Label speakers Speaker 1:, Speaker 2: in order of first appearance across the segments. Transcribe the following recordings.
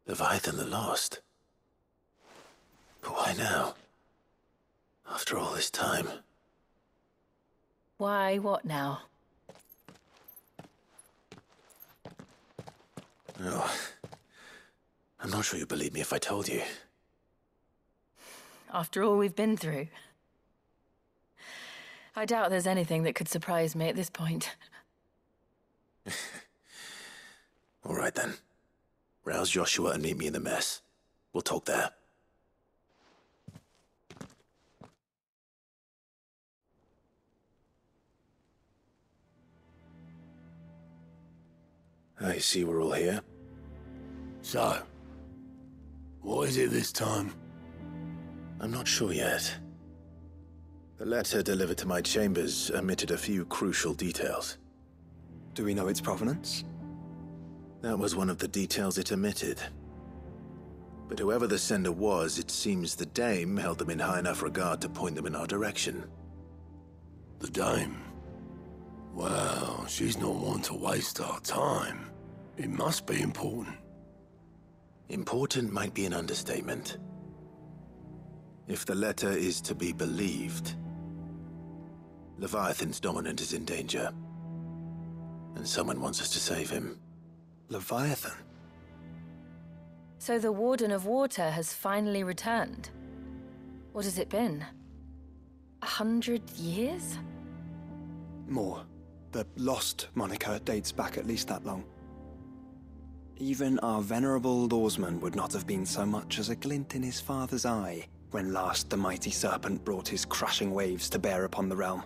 Speaker 1: Leviathan the Lost. But why now? After all this time.
Speaker 2: Why, what now?
Speaker 1: Oh, I'm not sure you'd believe me if I told you.
Speaker 2: After all we've been through. I doubt there's anything that could surprise me at this point.
Speaker 1: All right then. Rouse Joshua and meet me in the mess. We'll talk there. I see we're all here.
Speaker 3: So, what is it this time?
Speaker 1: I'm not sure yet. The letter delivered to my chambers omitted a few crucial details.
Speaker 4: Do we know its provenance?
Speaker 1: That was one of the details it omitted. But whoever the sender was, it seems the Dame held them in high enough regard to point them in our direction.
Speaker 3: The Dame? Well, she's not one to waste our time. It must be important.
Speaker 1: Important might be an understatement. If the letter is to be believed, Leviathan's dominant is in danger. And someone wants us to save him.
Speaker 4: Leviathan?
Speaker 2: So the Warden of Water has finally returned. What has it been? 100 years?
Speaker 4: More. The Lost moniker dates back at least that long. Even our venerable lawsman would not have been so much as a glint in his father's eye when last the mighty serpent brought his crushing waves to bear upon the realm.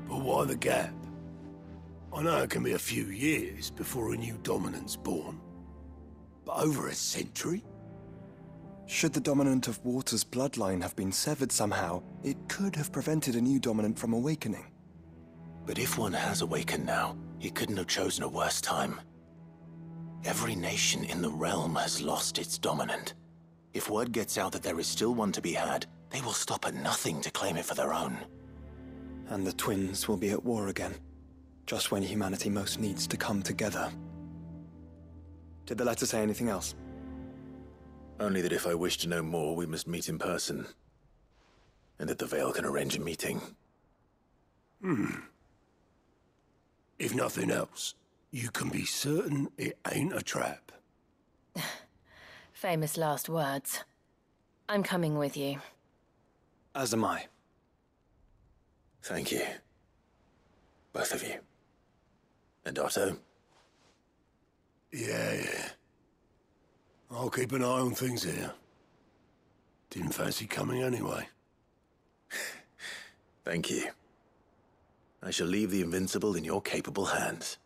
Speaker 3: But why the gap? I know it can be a few years before a new dominant's born. But over a century?
Speaker 4: Should the dominant of Water's bloodline have been severed somehow, it could have prevented a new dominant from awakening.
Speaker 1: But if one has awakened now, he couldn't have chosen a worse time. Every nation in the realm has lost its dominant. If word gets out that there is still one to be had, they will stop at nothing to claim it for their own.
Speaker 4: And the twins will be at war again, just when humanity most needs to come together. Did the letter say anything else?
Speaker 1: Only that if I wish to know more, we must meet in person. And that the Veil can arrange a meeting.
Speaker 3: If nothing else, you can be certain it ain't a trap.
Speaker 2: Famous last words. I'm coming with you.
Speaker 4: As am I.
Speaker 1: Thank you. Both of you. And Otto?
Speaker 3: Yeah. I'll keep an eye on things here. Didn't fancy coming anyway.
Speaker 1: Thank you. I shall leave the Invincible in your capable hands.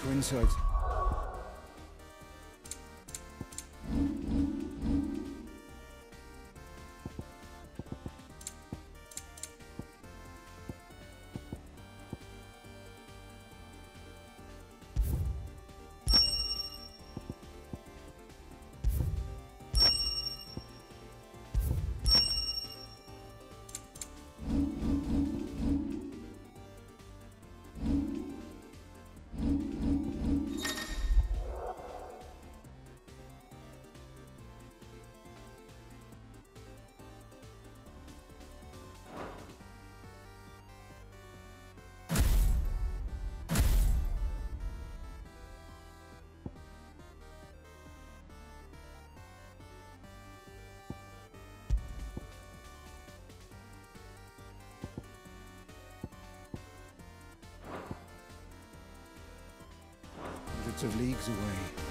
Speaker 5: Twin sides. Hundreds of leagues away.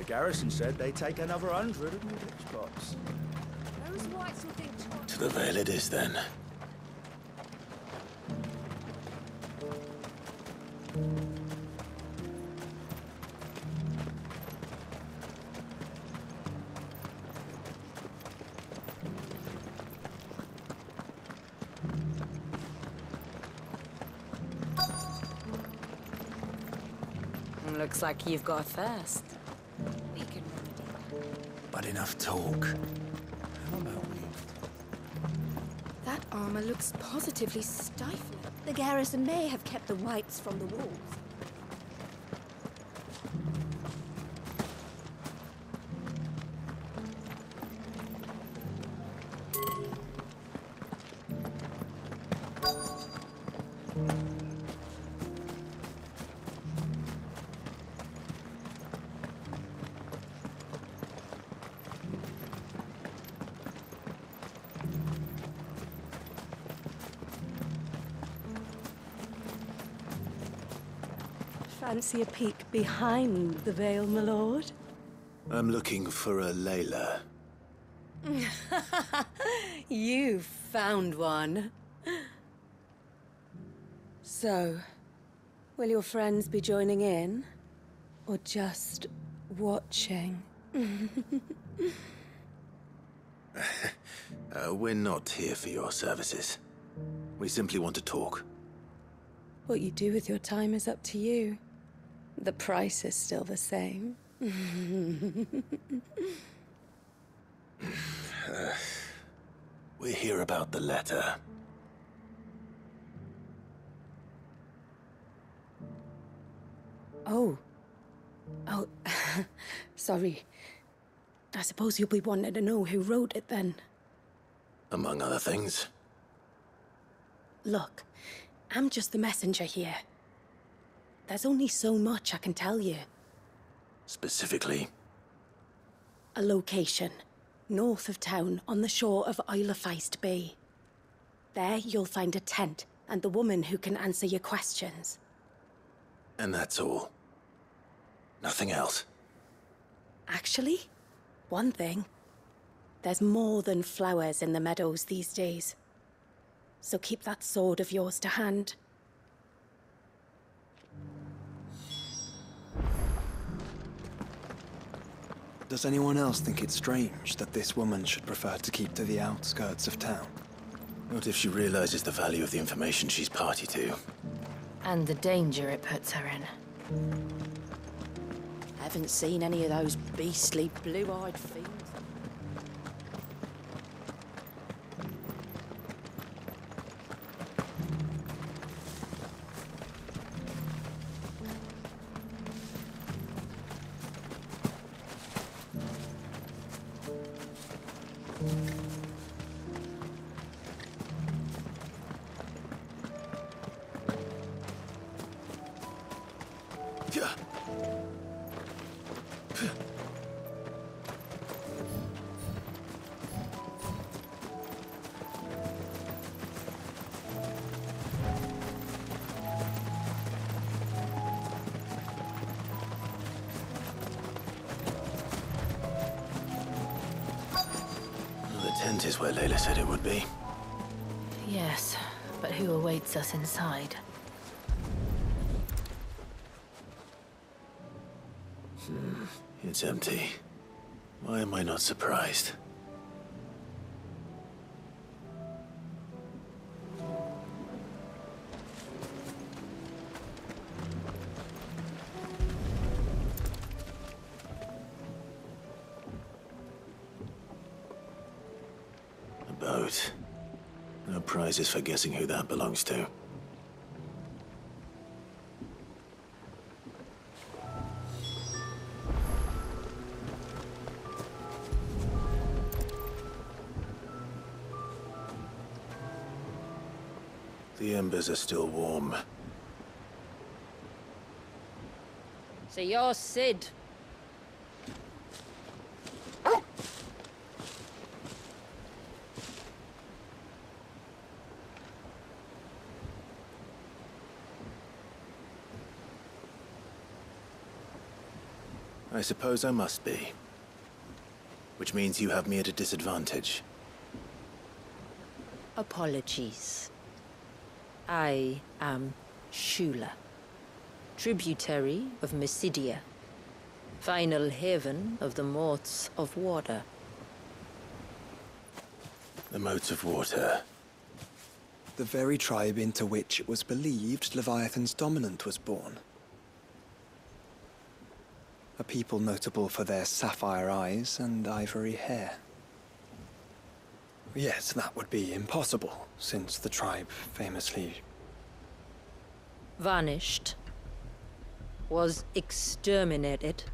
Speaker 6: garrison said they'd take another 100 of Woolwich pots.
Speaker 7: Those whites will think twice.
Speaker 1: To the Vale it is, then.
Speaker 7: Looks like you've got a thirst. We can remedy
Speaker 6: But enough talk. How about we?
Speaker 7: that. That armor looks positively stifling. The garrison may have kept the whites from the walls.
Speaker 8: Fancy a peek behind the veil, my lord?
Speaker 1: I'm looking for a Layla.
Speaker 8: You found one. So, will your friends be joining in? Or just watching?
Speaker 1: We're not here for your services. We simply want to talk.
Speaker 8: What you do with your time is up to you. The price is still the same.
Speaker 1: We're here about the letter.
Speaker 8: Oh. Oh, sorry. I suppose you'll be wanting to know who wrote it then.
Speaker 1: Among other things.
Speaker 8: Look, I'm just the messenger here. There's only so much I can tell you.
Speaker 1: Specifically,
Speaker 8: A location, north of town, on the shore of Isle of Feist Bay. There you'll find a tent and the woman who can answer your questions.
Speaker 1: and that's all. Nothing else.
Speaker 8: Actually, one thing. There's more than flowers in the meadows these days. So keep that sword of yours to hand.
Speaker 4: Does anyone else think it's strange that this woman should prefer to keep to the outskirts of town?
Speaker 1: Not if she realizes the value of the information she's party to.
Speaker 2: And the danger it puts her in.
Speaker 7: Haven't seen any of those beastly blue-eyed fiends.
Speaker 1: The tent is where Layla said it would be.
Speaker 2: Yes, but who awaits us inside?
Speaker 1: It's empty. Why am I not surprised? A boat. No prizes for guessing who that belongs to. The embers are still warm.
Speaker 7: So you're Sid.
Speaker 1: I suppose I must be. Which means you have me at a disadvantage.
Speaker 9: Apologies. I am Shula, tributary of Mysidia, final haven of the Moats of Water.
Speaker 1: The Moats of Water.
Speaker 4: The very tribe into which it was believed Leviathan's dominant was born. A people notable for their sapphire eyes and ivory hair. Yet that would be impossible, since the tribe famously...
Speaker 9: vanished. Was exterminated.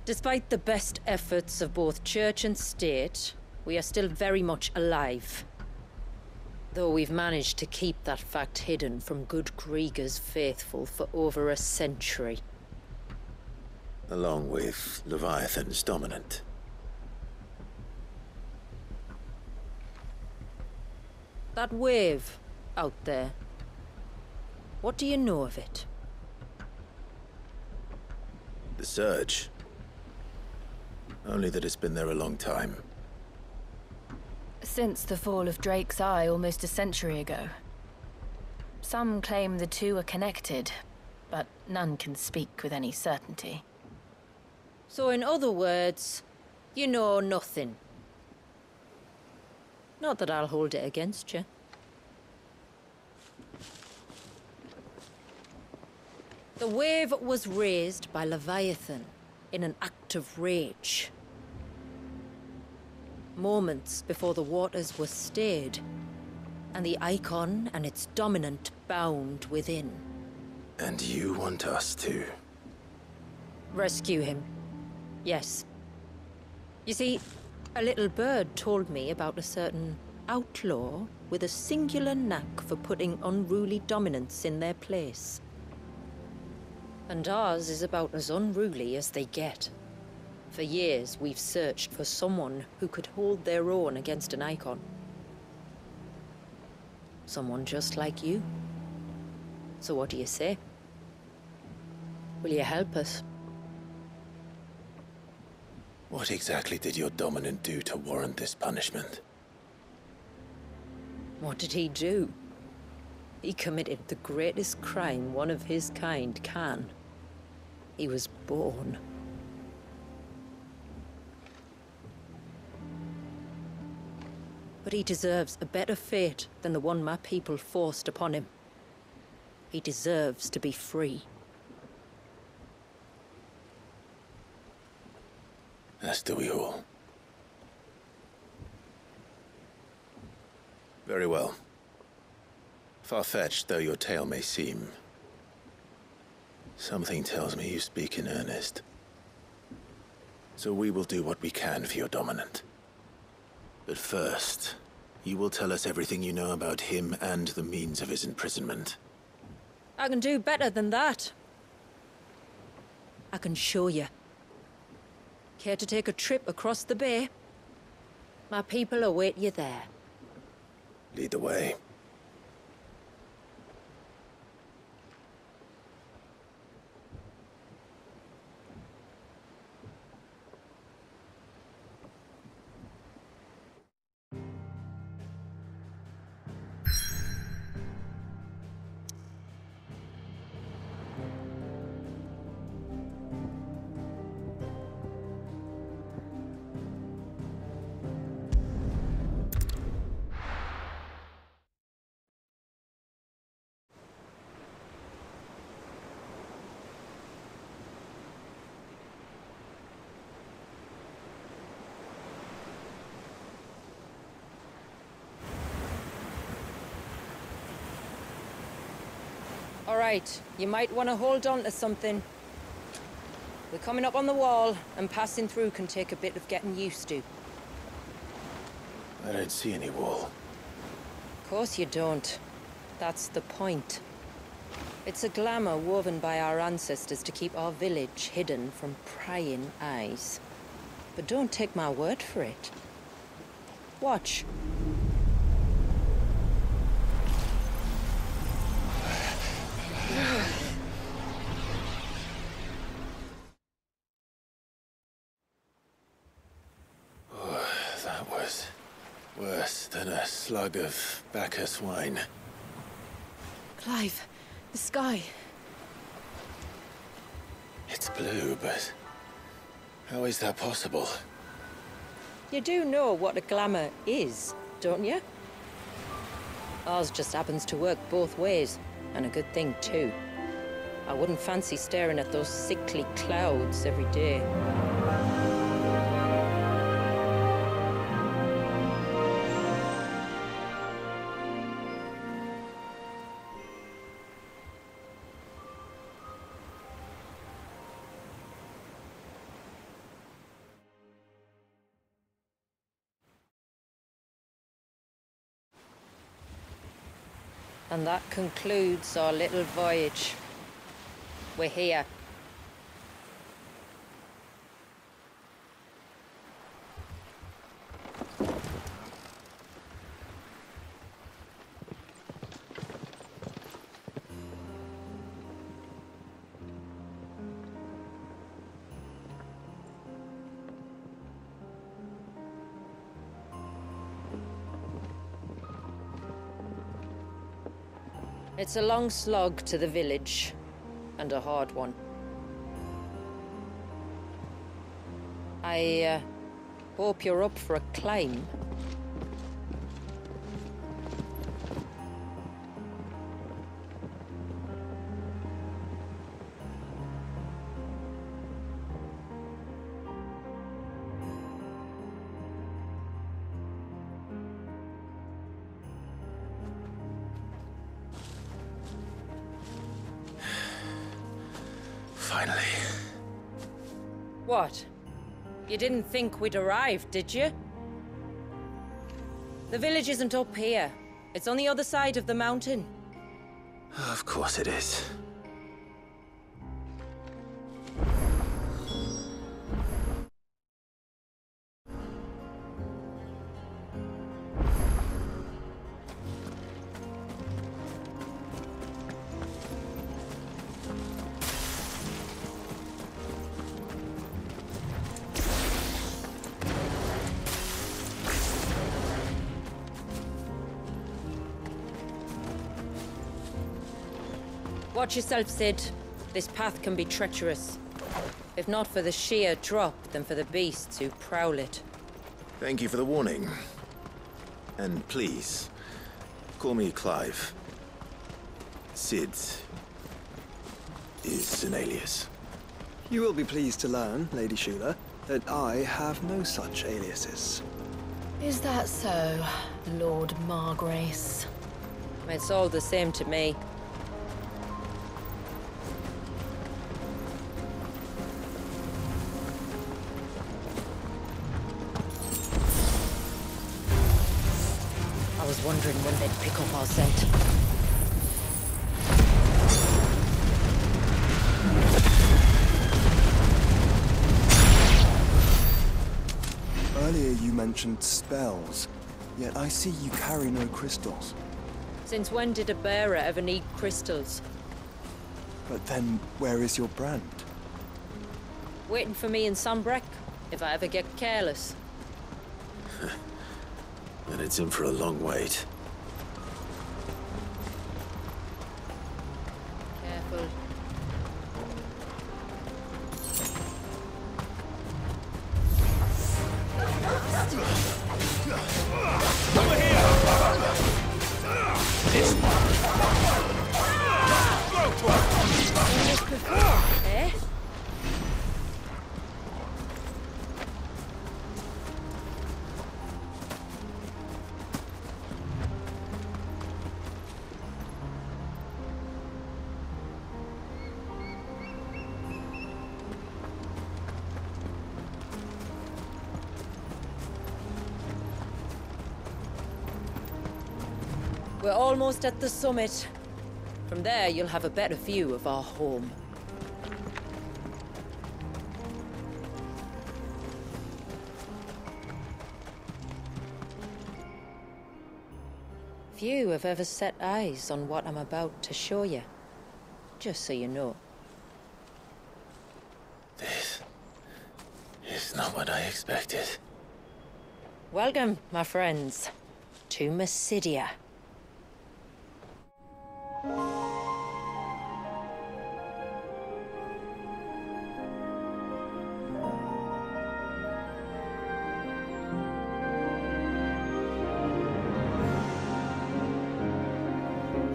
Speaker 9: Despite the best efforts of both church and state, we are still very much alive. Though we've managed to keep that fact hidden from good Grieger's faithful for over a century.
Speaker 1: Along with Leviathan's dominant.
Speaker 9: That wave out there. What do you know of it?
Speaker 1: The Surge. Only that it's been there a long time.
Speaker 2: Since the fall of Drake's Eye almost a century ago. Some claim the two are connected, but none can speak with any certainty.
Speaker 9: So in other words, you know nothing. Not that I'll hold it against you. The wave was raised by Leviathan in an act of rage. Moments before the waters were stayed, and the Icon and its dominant bound within.
Speaker 1: And you want us to...
Speaker 9: rescue him. Yes. You see, a little bird told me about a certain outlaw with a singular knack for putting unruly dominants in their place. And ours is about as unruly as they get. For years, we've searched for someone who could hold their own against an Icon. Someone just like you. So what do you say? Will you help us?
Speaker 1: What exactly did your dominant do to warrant this punishment?
Speaker 9: What did he do? He committed the greatest crime one of his kind can. He was born. But he deserves a better fate than the one my people forced upon him. He deserves to be free.
Speaker 1: As do we all. Very well. Far-fetched though your tale may seem, something tells me you speak in earnest. So we will do what we can for your dominant. But first, you will tell us everything you know about him and the means of his imprisonment.
Speaker 9: I can do better than that. I can show you. Care to take a trip across the bay? My people await you there.
Speaker 1: Lead the way.
Speaker 9: All right, you might want to hold on to something. We're coming up on the wall, and passing through can take a bit of getting used to.
Speaker 1: I don't see any wall.
Speaker 9: Of course you don't. That's the point. It's a glamour woven by our ancestors to keep our village hidden from prying eyes. But don't take my word for it. Watch.
Speaker 1: was worse than a slug of Bacchus wine.
Speaker 2: Clive, the sky.
Speaker 1: It's blue, but how is that possible?
Speaker 9: You do know what a glamour is, don't you? Ours just happens to work both ways, and a good thing too. I wouldn't fancy staring at those sickly clouds every day. And that concludes our little voyage. We're here. It's a long slog to the village, and a hard one. I hope you're up for a climb.
Speaker 1: Finally.
Speaker 9: What? You didn't think we'd arrived, did you? The village isn't up here. It's on the other side of the mountain.
Speaker 1: Of course it is.
Speaker 9: Watch yourself, Sid. This path can be treacherous. If not for the sheer drop, then for the beasts who prowl it.
Speaker 1: Thank you for the warning. And please, call me Clive. Sid is an alias.
Speaker 4: You will be pleased to learn, Lady Shula, that I have no such aliases.
Speaker 2: Is that so, Lord Margrace?
Speaker 9: It's all the same to me. I was wondering when they'd pick up our scent.
Speaker 4: Earlier you mentioned spells, yet I see you carry no crystals.
Speaker 9: Since when did a bearer ever need crystals?
Speaker 4: But then, where is your brand?
Speaker 9: Waiting for me in Sunbreck, if I ever get careless.
Speaker 1: And it's in for a long wait.
Speaker 9: Careful. Eh? We're almost at the summit. From there, you'll have a better view of our home. Few have ever set eyes on what I'm about to show you. Just so you know.
Speaker 1: This is not what I expected.
Speaker 9: Welcome, my friends, to Mysidia.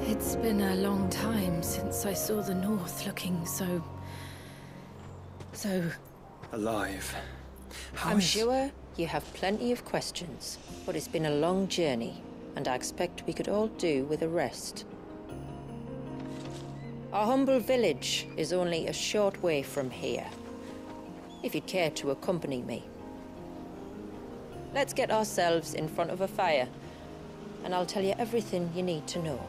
Speaker 2: It's been a long time since I saw the North looking so...
Speaker 4: Alive.
Speaker 9: I'm sure you have plenty of questions, but it's been a long journey, and I expect we could all do with a rest. Our humble village is only a short way from here, if you'd care to accompany me. Let's get ourselves in front of a fire, and I'll tell you everything you need to know.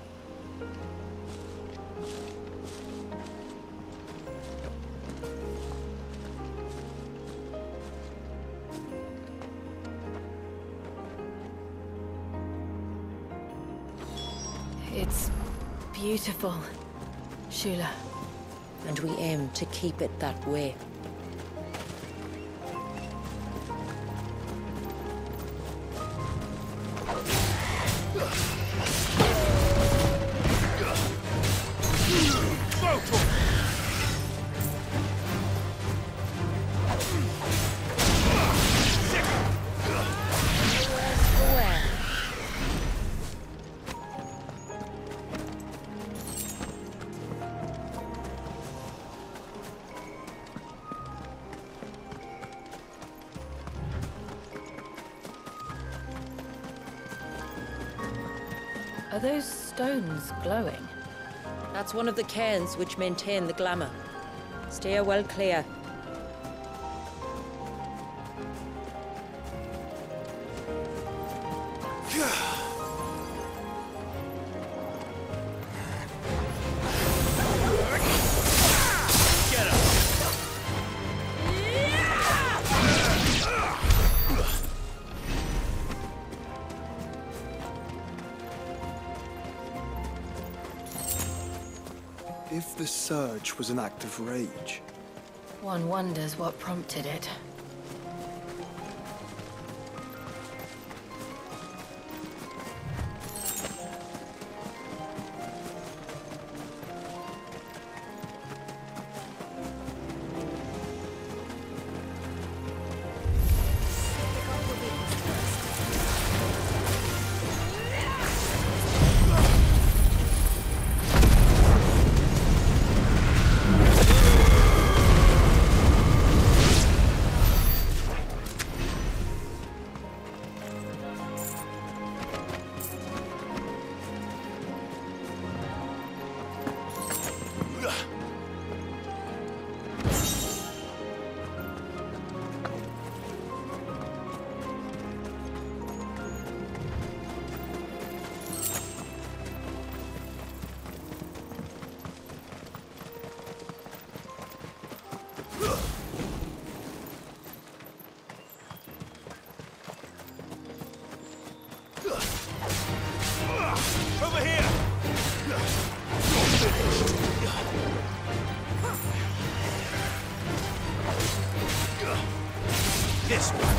Speaker 2: It's beautiful, Shula.
Speaker 9: And we aim to keep it that way.
Speaker 2: Are those stones glowing?
Speaker 9: That's one of the cairns which maintain the glamour. Steer well clear.
Speaker 4: If the surge was an act of rage...
Speaker 2: One wonders what prompted it.
Speaker 6: Over here! This one.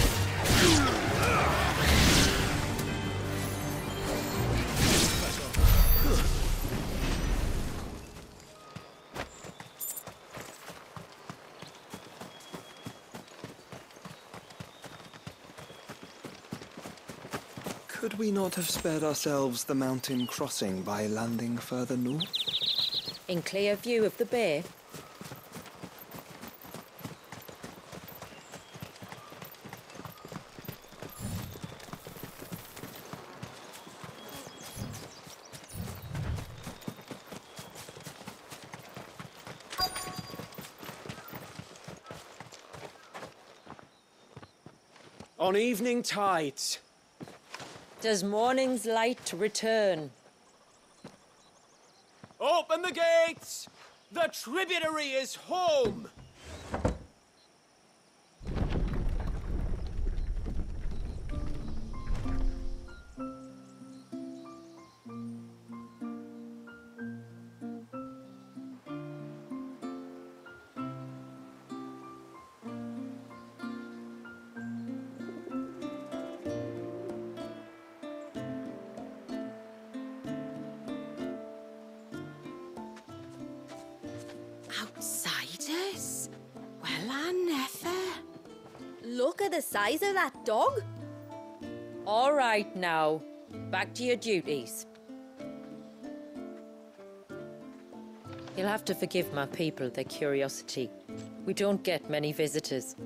Speaker 4: Could we not have spared ourselves the mountain crossing by landing further north?
Speaker 9: In clear view of the bay.
Speaker 6: On evening tides.
Speaker 9: Does morning's light return?
Speaker 6: Open the gates! The tributary is home!
Speaker 7: Outsiders? Well, I never. Look at the size of that dog.
Speaker 9: All right now, back to your duties. You'll have to forgive my people their curiosity. We don't get many visitors.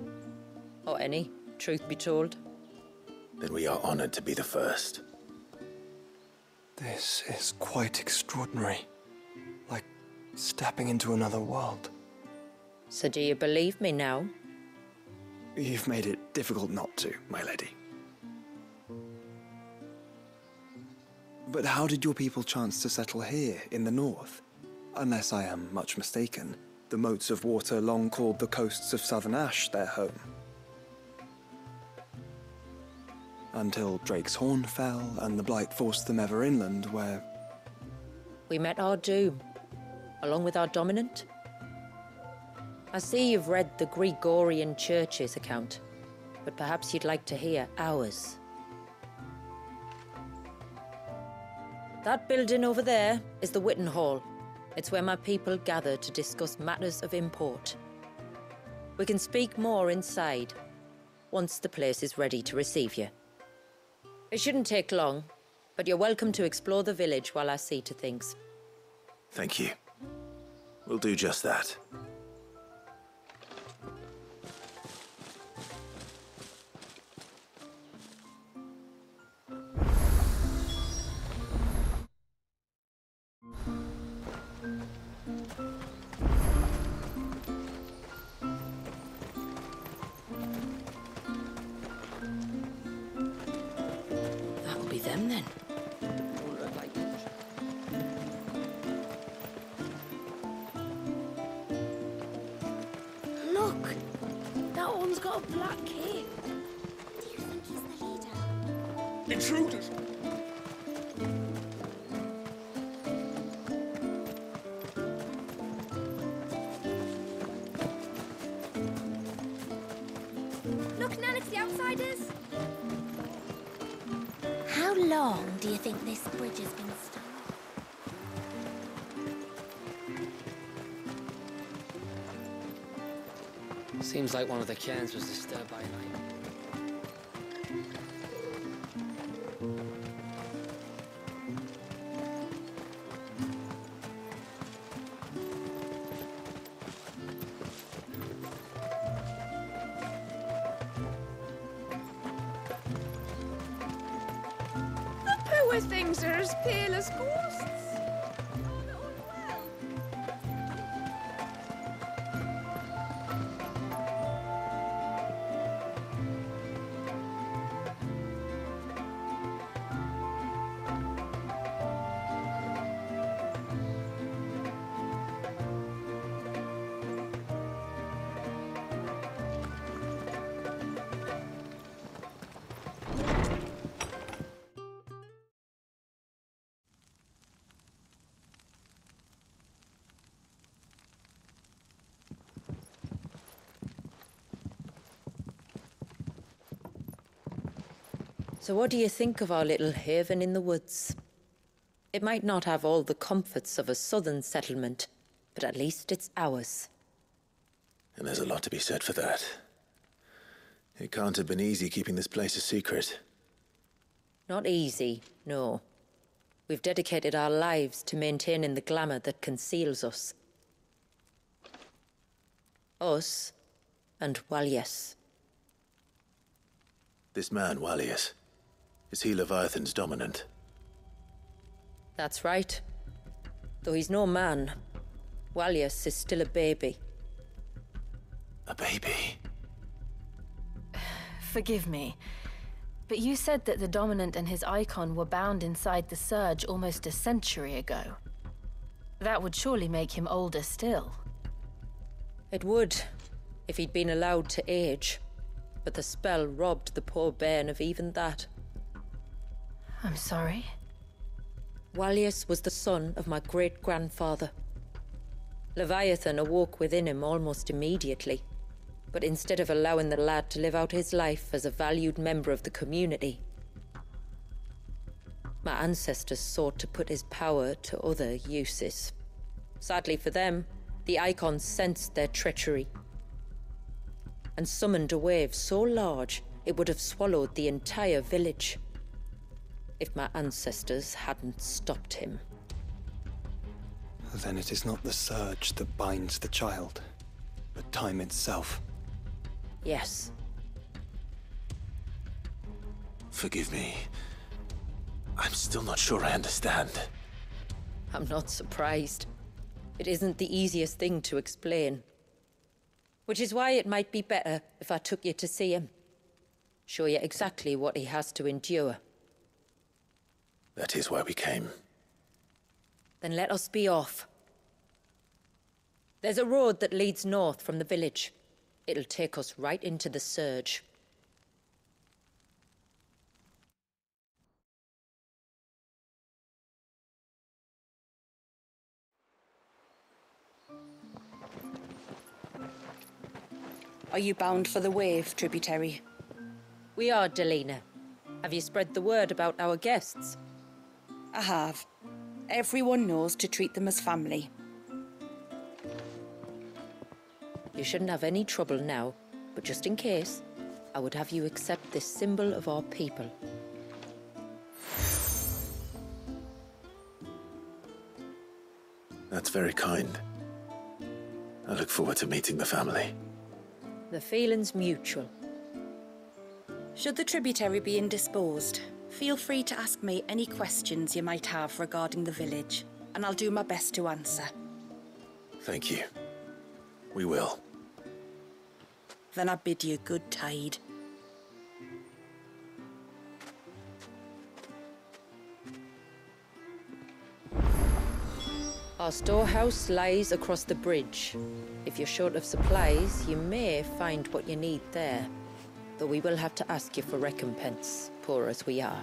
Speaker 9: Or any, truth be told.
Speaker 1: Then we are honored to be the first.
Speaker 4: This is quite extraordinary. Like stepping into another world.
Speaker 9: So do you believe me now?
Speaker 4: You've made it difficult not to, my lady. But how did your people chance to settle here in the north? Unless I am much mistaken, the moats of water long called the coasts of Southern Ash their home. Until Drake's Horn fell and the Blight forced them ever inland, where...
Speaker 9: We met our doom, along with our dominant. I see you've read the Gregorian Church's account, but perhaps you'd like to hear ours. That building over there is the Witten Hall. It's where my people gather to discuss matters of import. We can speak more inside, once the place is ready to receive you. It shouldn't take long, but you're welcome to explore the village while I see to things.
Speaker 1: Thank you. We'll do just that.
Speaker 7: That'll be them then. Look! That one's got a black cape.
Speaker 10: Do you think he's the leader?
Speaker 3: Intruders!
Speaker 10: Look, Nan, it's the outsiders. How long do you think this bridge has been stuck?
Speaker 11: Seems like one of the cairns was disturbed by a night.
Speaker 7: The poor things are as pale as ghosts.
Speaker 9: So what do you think of our little haven in the woods? It might not have all the comforts of a southern settlement, but at least it's ours.
Speaker 1: And there's a lot to be said for that. It can't have been easy keeping this place a secret.
Speaker 9: Not easy, no. We've dedicated our lives to maintaining the glamour that conceals us. Us and Wallius.
Speaker 1: This man, Wallius, is he Leviathan's dominant?
Speaker 9: That's right. Though he's no man, Wallius is still a baby.
Speaker 1: A baby?
Speaker 2: Forgive me, but you said that the Dominant and his icon were bound inside the Surge almost a century ago. That would surely make him older still.
Speaker 9: It would, if he'd been allowed to age. But the spell robbed the poor bairn of even that.
Speaker 2: I'm sorry?
Speaker 9: Wallius was the son of my great-grandfather. Leviathan awoke within him almost immediately. But instead of allowing the lad to live out his life as a valued member of the community, my ancestors sought to put his power to other uses. Sadly for them, The Icon sensed their treachery and summoned a wave so large it would have swallowed the entire village if my ancestors hadn't stopped him.
Speaker 4: Then it is not the surge that binds the child, but time itself.
Speaker 9: Yes.
Speaker 1: Forgive me. I'm still not sure I understand.
Speaker 9: I'm not surprised. It isn't the easiest thing to explain. Which is why it might be better if I took you to see him. Show you exactly what he has to endure.
Speaker 1: That is why we came.
Speaker 9: Then let us be off. There's a road that leads north from the village. It'll take us right into the surge.
Speaker 12: Are you bound for the Wave tributary?
Speaker 9: We are, Delina. Have you spread the word about our guests?
Speaker 12: I have. Everyone knows to treat them as family.
Speaker 9: You shouldn't have any trouble now, but just in case, I would have you accept this symbol of our people.
Speaker 1: That's very kind. I look forward to meeting the family.
Speaker 9: The feeling's mutual.
Speaker 12: Should the tributary be indisposed, feel free to ask me any questions you might have regarding the village, and I'll do my best to answer.
Speaker 1: Thank you. We will.
Speaker 12: Then I bid you good tide.
Speaker 9: Our storehouse lies across the bridge. If you're short of supplies, you may find what you need there. Though we will have to ask you for recompense, poor as we are.